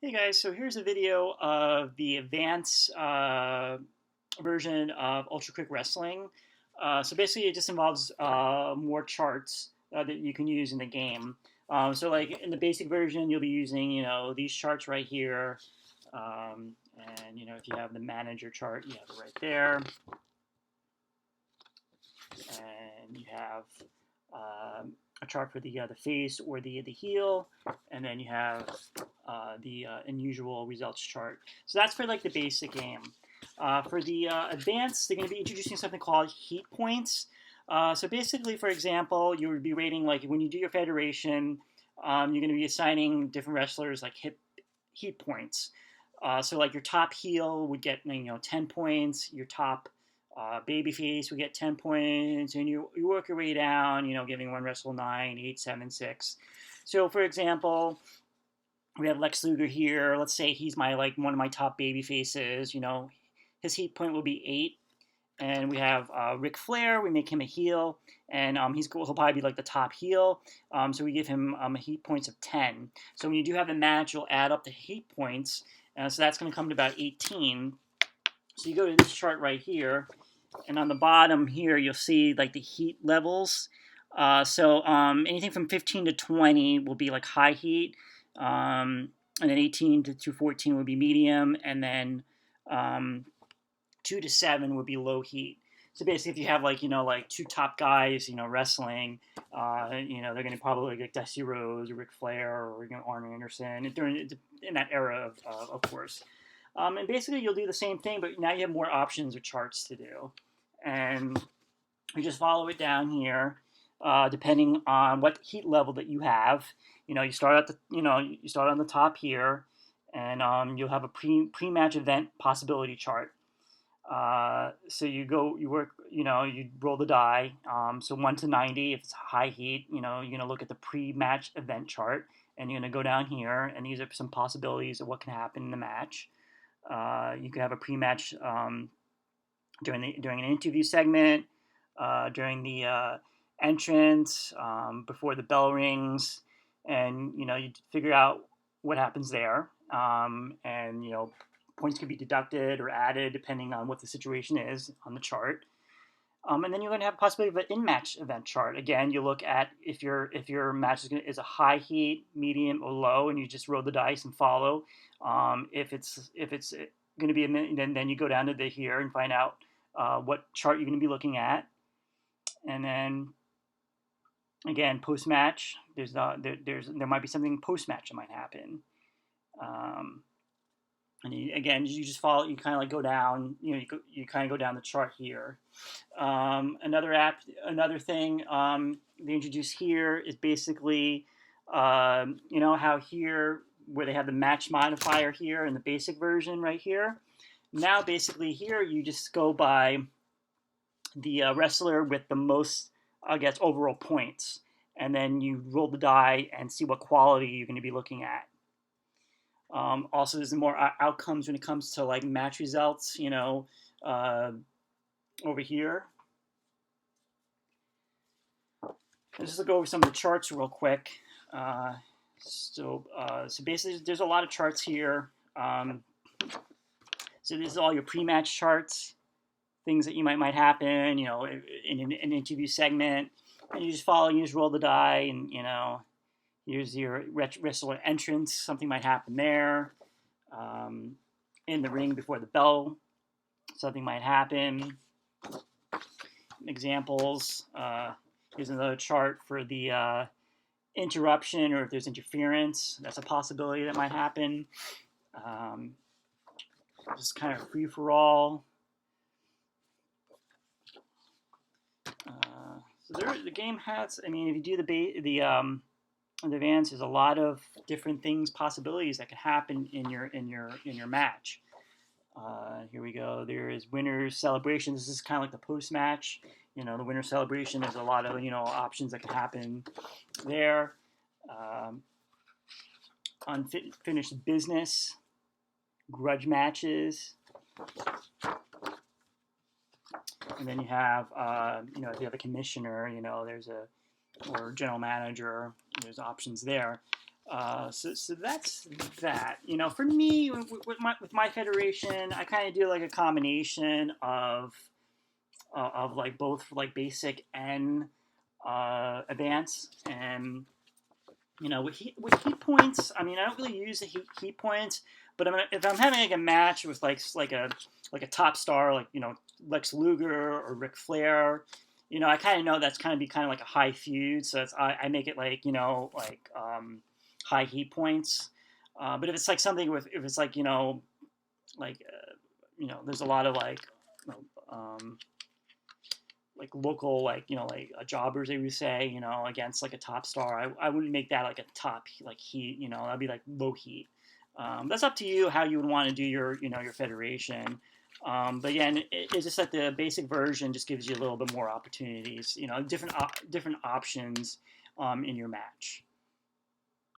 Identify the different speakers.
Speaker 1: Hey guys, so here's a video of the advanced version of Ultra Quick Wrestling. So basically, it just involves more charts that you can use in the game. So like in the basic version, you'll be using these charts right here, and if you have the manager chart, you have it right there, and you have a chart for the face or the heel, and then you have the unusual results chart. So that's for like the basic game. For the advanced, they're going to be introducing something called heat points. So basically, for example, you would be rating like when you do your federation, you're going to be assigning different wrestlers like heat points. So like your top heel would get 10 points. Your top babyface would get 10 points, and you work your way down, giving one wrestle 9, 8, 7, 6. So for example, we have Lex Luger here. Let's say he's one of my top baby faces. His heat point will be 8. And we have Ric Flair. We make him a heel, and he'll probably be like the top heel. So we give him heat points of 10. So when you do have a match, you'll add up the heat points. So that's going to come to about 18. So you go to this chart right here, and on the bottom here, you'll see like the heat levels. So anything from 15 to 20 will be like high heat. And then 18 to 14 would be medium, and then 2 to 7 would be low heat. So basically, if you have like two top guys, wrestling, they're going to probably like Dusty Rhodes or Ric Flair or Arn Anderson during in that era, of course. And basically, you'll do the same thing, but now you have more options or charts to do, and you just follow it down here, depending on what heat level that you have. You start at you start on the top here, and you'll have a pre-match event possibility chart. So you work, you roll the die. So 1 to 90, if it's high heat, you're gonna look at the pre-match event chart, and you're gonna go down here, and these are some possibilities of what can happen in the match. You could have a pre-match during an interview segment, during the entrance, before the bell rings, and you figure out what happens there, and points can be deducted or added depending on what the situation is on the chart. And then you're going to have a possibility of an in-match event chart. Again, you look at if your match is a high heat, medium, or low, and you just roll the dice and follow. If it's going to be a minute, then you go down to here and find out what chart you're going to be looking at, and then again post match. There might be something post match that might happen. And you just follow. You kind of like go down. You kind of go down the chart here. Another thing they introduce here is basically, how here where they have the match modifier here in the basic version right here. Now basically here you just go by the wrestler with the most, I guess, overall points, and then you roll the die and see what quality you're going to be looking at. Also, there's more outcomes when it comes to like match results. Over here. Let's just look over some of the charts real quick. So basically, there's a lot of charts here. So this is all your pre-match charts, things that might happen, in an interview segment, and you just follow. You just roll the die, and here's your wrestler entrance. Something might happen there. In the ring before the bell, something might happen. Examples. Here's another chart for the interruption, or if there's interference. That's a possibility that might happen. Just kind of free for all. So the game has. I mean, if you do the advance, there's a lot of different possibilities that could happen in your match. Here we go. There is winner's celebration. This is kind of like the post match. The winner's celebration. There's a lot of options that can happen there. Unfinished business, grudge matches, and then you have if you have a commissioner, or general manager, there's options there. So that's that. You know, for me with my federation, I kind of do like a combination of like both like basic and advanced. And you know, with heat points, I mean, I don't really use the heat points, but if I'm having like a match with like a top star, like, you know, Lex Luger or Ric Flair, you know, I kind of know that's kind of be kind of like a high feud, so I make it like, you know, like high heat points. But if it's like something with, if it's like, you know, like you know, there's a lot of like local, like, you know, like jobbers, they would say, you know, against like a top star. I wouldn't make that like a top like heat, you know, that'd be like low heat. That's up to you how you would want to do your, you know, your federation. But again, it's just that the basic version just gives you a little bit more opportunities, you know, different options in your match.